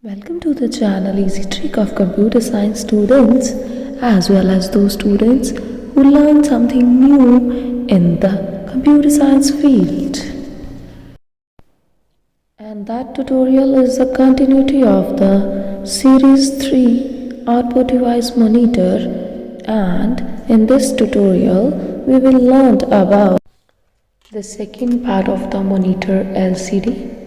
Welcome to the channel Easy Trick of Computer Science students, as well as those students who learn something new in the computer science field. And that tutorial is the continuity of the Series 3 Output Device Monitor, and in this tutorial we will learn about the second part of the monitor LCD.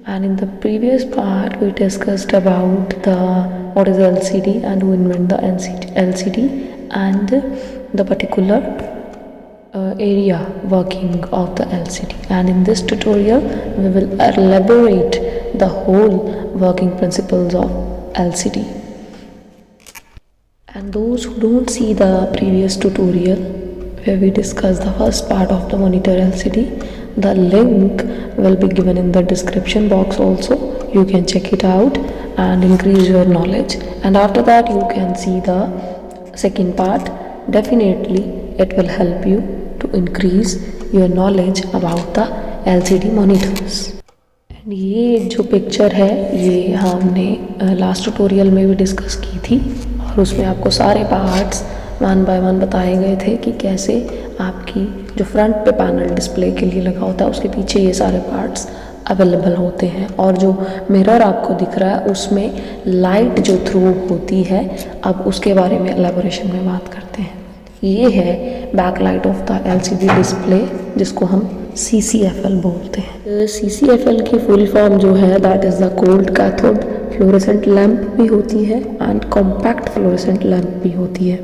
And in the previous part we discussed about what is LCD and who invented the LCD and the particular area working of the LCD. And in this tutorial we will elaborate the whole working principles of LCD. And those who don't see the previous tutorial where we discussed the first part of the monitor LCD, the link will be given in the description box also. You can check it out and increase your knowledge, and after that you can see the second part. Definitely it will help you to increase your knowledge about the LCD monitors. And ये जो picture है ये हमने last tutorial में भी discuss की थी, और उसमें आपको सारे पार्ट्स वन बाय वन बताए गए थे कि कैसे आपकी जो फ्रंट पे पैनल डिस्प्ले के लिए लगा होता है उसके पीछे ये सारे पार्ट्स अवेलेबल होते हैं, और जो मिरर आपको दिख रहा है उसमें लाइट जो थ्रू होती है, अब उसके बारे में एलेबोरेशन में बात करते हैं। ये है back light of the LCD display, जिसको हम CCFL बोलते हैं। CCFL की फुल फॉर्म जो है that is the cold cathode fluorescent lamp भी होती है एंड कॉम्पैक्ट फ्लोरेसेंट लैम्प भी होती है,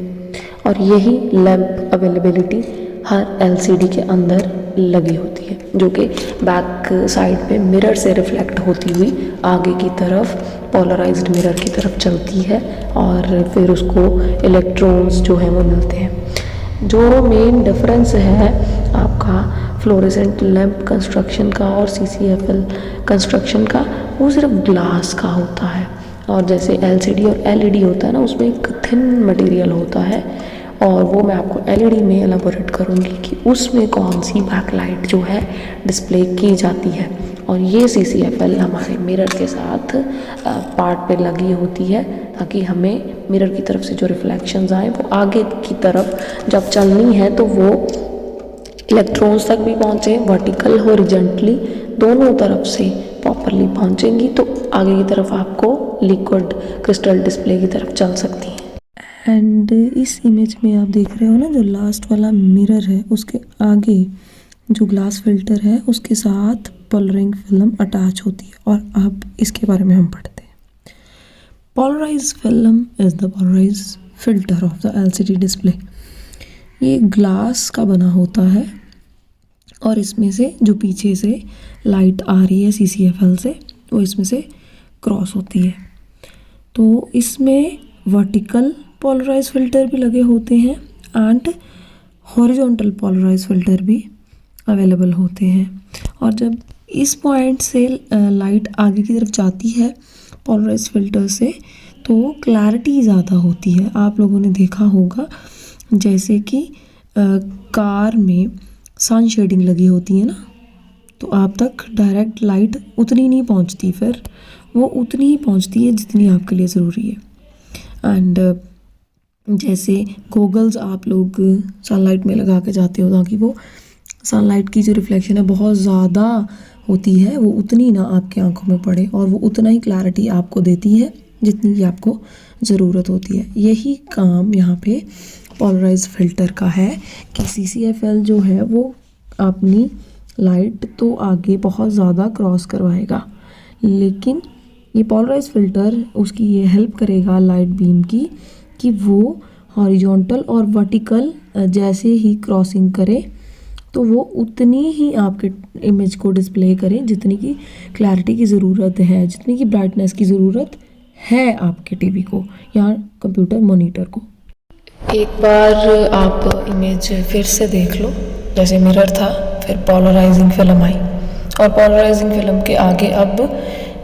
और यही लैम्प अवेलेबिलिटी हर LCD के अंदर लगी होती है, जो कि बैक साइड पे मिरर से रिफ्लेक्ट होती हुई आगे की तरफ पोलराइज्ड मिरर की तरफ चलती है, और फिर उसको इलेक्ट्रॉन्स जो हैं वो मिलते हैं। जो मेन डिफरेंस है आपका फ्लोरेसेंट लैम्प कंस्ट्रक्शन का और CCFL कंस्ट्रक्शन का, वो सिर्फ ग्लास का होता है, और जैसे LCD और LED होता है ना, उसमें एक थिन मटेरियल होता है, और वो मैं आपको LED में एलाबोरेट करूँगी कि उसमें कौन सी बैकलाइट जो है डिस्प्ले की जाती है। और ये CCFL हमारे मिरर के साथ पार्ट पे लगी होती है, ताकि हमें मिरर की तरफ से जो रिफ्लेक्शंस आए वो आगे की तरफ जब चलनी है तो वो इलेक्ट्रॉन्स तक भी पहुँचे, वर्टिकल हॉरिजॉन्टली दोनों तरफ से प्रॉपरली पहुँचेंगी, तो आगे की तरफ आपको लिक्विड क्रिस्टल डिस्प्ले की तरफ चल सकती है। एंड इस इमेज में आप देख रहे हो ना, जो लास्ट वाला मिरर है उसके आगे जो ग्लास फिल्टर है उसके साथ पोलरिंग फिल्म अटैच होती है, और अब इसके बारे में हम पढ़ते हैं। Polarise film is the polarise filter of the LCD display. ये ग्लास का बना होता है, और इसमें से जो पीछे से लाइट आ रही है CCFL से, वो इसमें से क्रॉस होती है। तो इसमें वर्टिकल पोलराइज फिल्टर भी लगे होते हैं एंड हॉरिजॉन्टल पोलराइज फिल्टर भी अवेलेबल होते हैं, और जब इस पॉइंट से लाइट आगे की तरफ जाती है पोलराइज फिल्टर से, तो क्लैरिटी ज़्यादा होती है। आप लोगों ने देखा होगा जैसे कि कार में सन शेडिंग लगी होती है ना, तो आप तक डायरेक्ट लाइट उतनी नहीं पहुंचती, फिर वो उतनी ही पहुंचती है जितनी आपके लिए ज़रूरी है। एंड जैसे गोगल्स आप लोग सनलाइट में लगा के जाते हो, ताकि वो सनलाइट की जो रिफ्लेक्शन है बहुत ज़्यादा होती है, वो उतनी ना आपके आंखों में पड़े, और वो उतना ही क्लैरिटी आपको देती है जितनी की आपको ज़रूरत होती है। यही काम यहाँ पे पोलराइज फिल्टर का है कि CCFL जो है वो अपनी लाइट तो आगे बहुत ज़्यादा क्रॉस करवाएगा, लेकिन ये पोलराइज फिल्टर उसकी ये हेल्प करेगा लाइट बीम की कि वो हॉरिजॉन्टल और वर्टिकल जैसे ही क्रॉसिंग करे तो वो उतनी ही आपके इमेज को डिस्प्ले करे जितनी की क्लैरिटी की ज़रूरत है, जितनी की ब्राइटनेस की ज़रूरत है आपके टीवी को या कंप्यूटर मॉनिटर को। एक बार आप इमेज फिर से देख लो, जैसे मिरर था, फिर पोलराइजिंग फिल्म आई, और पोलराइजिंग फिल्म के आगे अब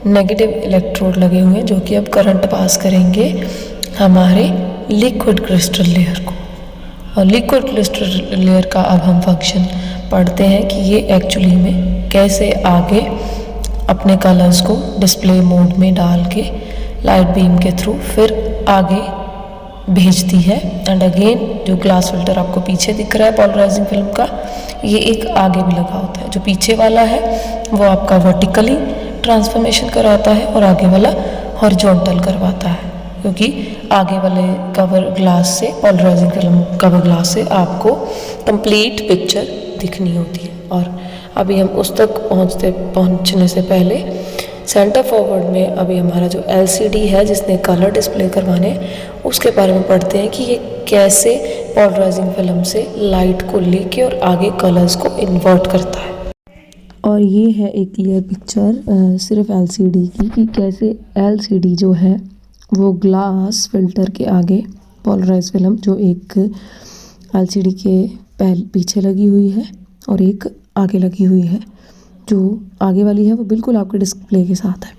नेगेटिव इलेक्ट्रोड लगे हुए हैं, जो कि अब करंट पास करेंगे हमारे लिक्विड क्रिस्टल लेयर को। और लिक्विड क्रिस्टल लेयर का अब हम फंक्शन पढ़ते हैं कि ये एक्चुअली में कैसे आगे अपने कलर्स को डिस्प्ले मोड में डाल के लाइट बीम के थ्रू फिर आगे भेजती है। एंड अगेन जो ग्लास फिल्टर आपको पीछे दिख रहा है पोलराइजिंग फिल्म का, ये एक आगे भी लगा होता है। जो पीछे वाला है वो आपका वर्टिकली ट्रांसफॉर्मेशन कराता है और आगे वाला हॉरिजॉन्टल करवाता है, क्योंकि आगे वाले कवर ग्लास से, पोलराइजिंग फिल्म कवर ग्लास से आपको कंप्लीट पिक्चर दिखनी होती है। और अभी हम उस तक पहुंचने से पहले सेंटर फॉरवर्ड में अभी हमारा जो LCD है जिसने कलर डिस्प्ले करवाने, उसके बारे में पढ़ते हैं कि ये कैसे पोलराइजिंग फिल्म से लाइट को लेके और आगे कलर्स को इन्वर्ट करता है। और ये है एक क्लियर पिक्चर सिर्फ LCD की, कि कैसे LCD जो है वो ग्लास फिल्टर के आगे पोलराइज फिल्म जो एक LCD के पीछे लगी हुई है और एक आगे लगी हुई है, जो आगे वाली है वो बिल्कुल आपके डिस्प्ले के साथ है।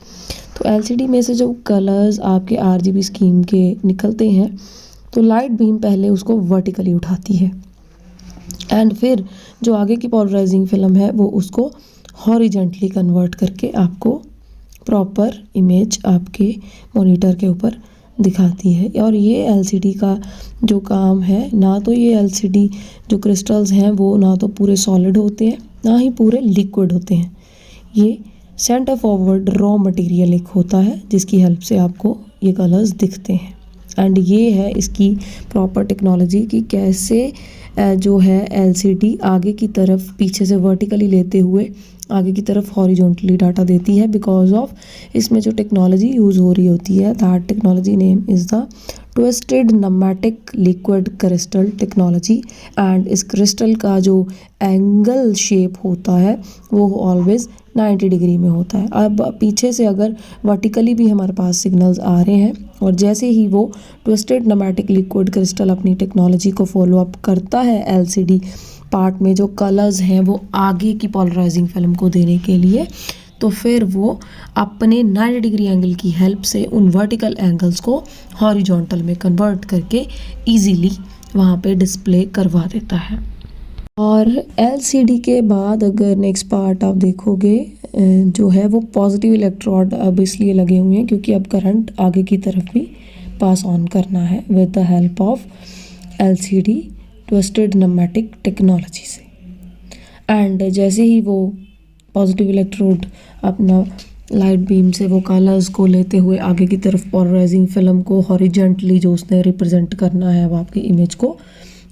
तो LCD में से जो कलर्स आपके RGB स्कीम के निकलते हैं, तो लाइट बीम पहले उसको वर्टिकली उठाती है एंड फिर जो आगे की पोलराइजिंग फिल्म है वो उसको हॉरिजेंटली कन्वर्ट करके आपको प्रॉपर इमेज आपके मॉनिटर के ऊपर दिखाती है। और ये LCD का जो काम है, ना तो ये LCD जो क्रिस्टल्स हैं वो ना तो पूरे सॉलिड होते हैं ना ही पूरे लिक्विड होते हैं। ये सेंटर फॉरवर्ड रॉ मटेरियल एक होता है जिसकी हेल्प से आपको ये कलर्स दिखते हैं। एंड ये है इसकी प्रॉपर टेक्नोलॉजी कि कैसे जो है LCD आगे की तरफ पीछे से वर्टिकली लेते हुए आगे की तरफ हॉरिजॉन्टली डाटा देती है, बिकॉज ऑफ इसमें जो टेक्नोलॉजी यूज़ हो रही होती है, that technology name is the twisted nematic liquid crystal technology. And इस क्रिस्टल का जो एंगल शेप होता है वो ऑलवेज 90 डिग्री में होता है। अब पीछे से अगर वर्टिकली भी हमारे पास सिग्नल्स आ रहे हैं और जैसे ही वो ट्विस्टेड नमैटिक लिक्विड क्रिस्टल अपनी टेक्नोलॉजी को फॉलो अप करता है LCD पार्ट में जो कलर्स हैं वो आगे की पोलराइजिंग फिल्म को देने के लिए, तो फिर वो अपने 90 डिग्री एंगल की हेल्प से उन वर्टिकल एंगल्स को हॉरिजॉन्टल में कन्वर्ट करके इजीली वहाँ पे डिस्प्ले करवा देता है। और LCD के बाद अगर नेक्स्ट पार्ट आप देखोगे जो है वो पॉजिटिव इलेक्ट्रोड अब इसलिए लगे हुए हैं क्योंकि अब करंट आगे की तरफ भी पास ऑन करना है with the help of LCD twisted nematic technology से। एंड जैसे ही वो पॉजिटिव इलेक्ट्रोड अपना लाइट बीम से वो कलर्स को लेते हुए आगे की तरफ पोलराइजिंग फिल्म को हॉरिजॉन्टली जो उसने रिप्रेजेंट करना है अब आपकी इमेज को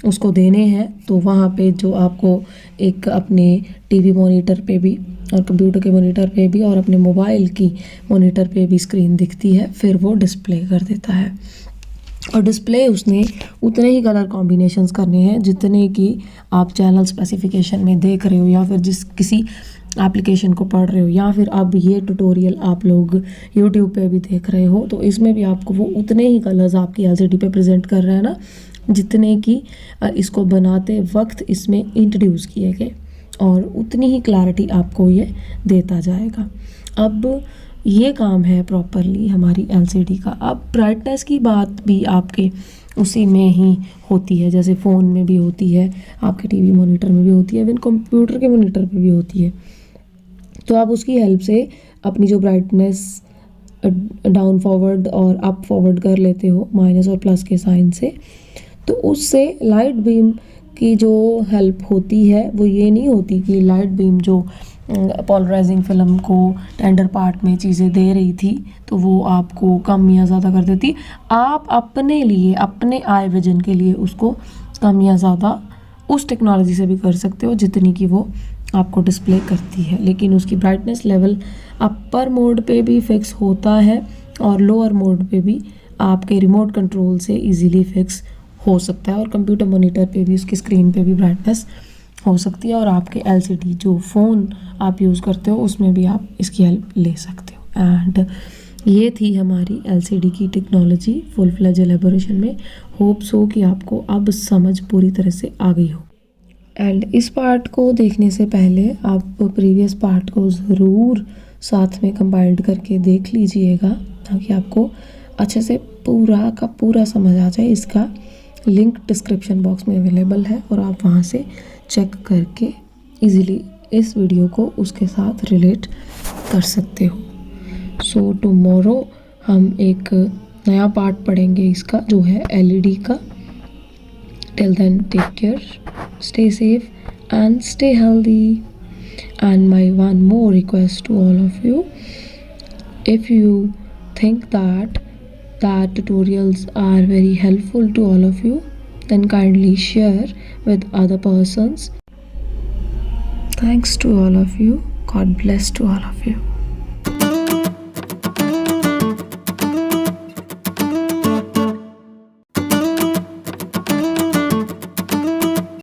उसको देने हैं, तो वहाँ पे जो आपको एक अपने टीवी मॉनिटर पे भी और कंप्यूटर के मॉनिटर पे भी और अपने मोबाइल की मॉनिटर पे भी स्क्रीन दिखती है, फिर वो डिस्प्ले कर देता है। और डिस्प्ले उसने उतने ही कलर कॉम्बिनेशंस करने हैं जितने कि आप चैनल स्पेसिफिकेशन में देख रहे हो या फिर जिस किसी एप्लीकेशन को पढ़ रहे हो या फिर अब ये ट्यूटोरियल आप लोग यूट्यूब पे भी देख रहे हो, तो इसमें भी आपको वो उतने ही कलर्स आपकी LCD पे प्रेजेंट कर रहे हैं ना जितने कि इसको बनाते वक्त इसमें इंट्रोड्यूस किए गए, और उतनी ही क्लैरिटी आपको ये देता जाएगा। अब ये काम है प्रॉपरली हमारी LCD का। अब ब्राइटनेस की बात भी आपके उसी में ही होती है, जैसे फ़ोन में भी होती है, आपके टीवी मॉनिटर में भी होती है, इवन कंप्यूटर के मॉनिटर पे भी होती है। तो आप उसकी हेल्प से अपनी जो ब्राइटनेस डाउन फॉरवर्ड और अप फॉरवर्ड कर लेते हो माइनस और प्लस के साइन से, तो उससे लाइट बीम की जो हेल्प होती है वो ये नहीं होती कि लाइट बीम जो पोलराइजिंग फिल्म को टेंडर पार्ट में चीज़ें दे रही थी तो वो आपको कम या ज़्यादा कर देती। आप अपने लिए अपने आई विजन के लिए उसको कम या ज़्यादा उस टेक्नोलॉजी से भी कर सकते हो जितनी कि वो आपको डिस्प्ले करती है, लेकिन उसकी ब्राइटनेस लेवल अपर मोड पे भी फिक्स होता है और लोअर मोड पे भी आपके रिमोट कंट्रोल से इजीली फिक्स हो सकता है, और कंप्यूटर मॉनिटर पे भी उसकी स्क्रीन पे भी ब्राइटनेस हो सकती है, और आपके LCD जो फ़ोन आप यूज़ करते हो उसमें भी आप इसकी हेल्प ले सकते हो। एंड ये थी हमारी LCD की टेक्नोलॉजी फुल फ्लेज एलेबोरेशन में। होप्स हो कि आपको अब समझ पूरी तरह से आ गई हो। एंड इस पार्ट को देखने से पहले आप प्रीवियस पार्ट को ज़रूर साथ में कंबाइंड करके देख लीजिएगा ताकि आपको अच्छे से पूरा का पूरा समझ आ जाए। इसका लिंक डिस्क्रिप्शन बॉक्स में अवेलेबल है और आप वहाँ से चेक करके इजीली इस वीडियो को उसके साथ रिलेट कर सकते हो। सो टुमारो हम एक नया पार्ट पढ़ेंगे इसका, जो है एलईडी का। Till then take care, stay safe and stay healthy. And my one more request to all of you, if you think that tutorials are very helpful to all of you, then kindly share with other persons. Thanks to all of you. God bless to all of you.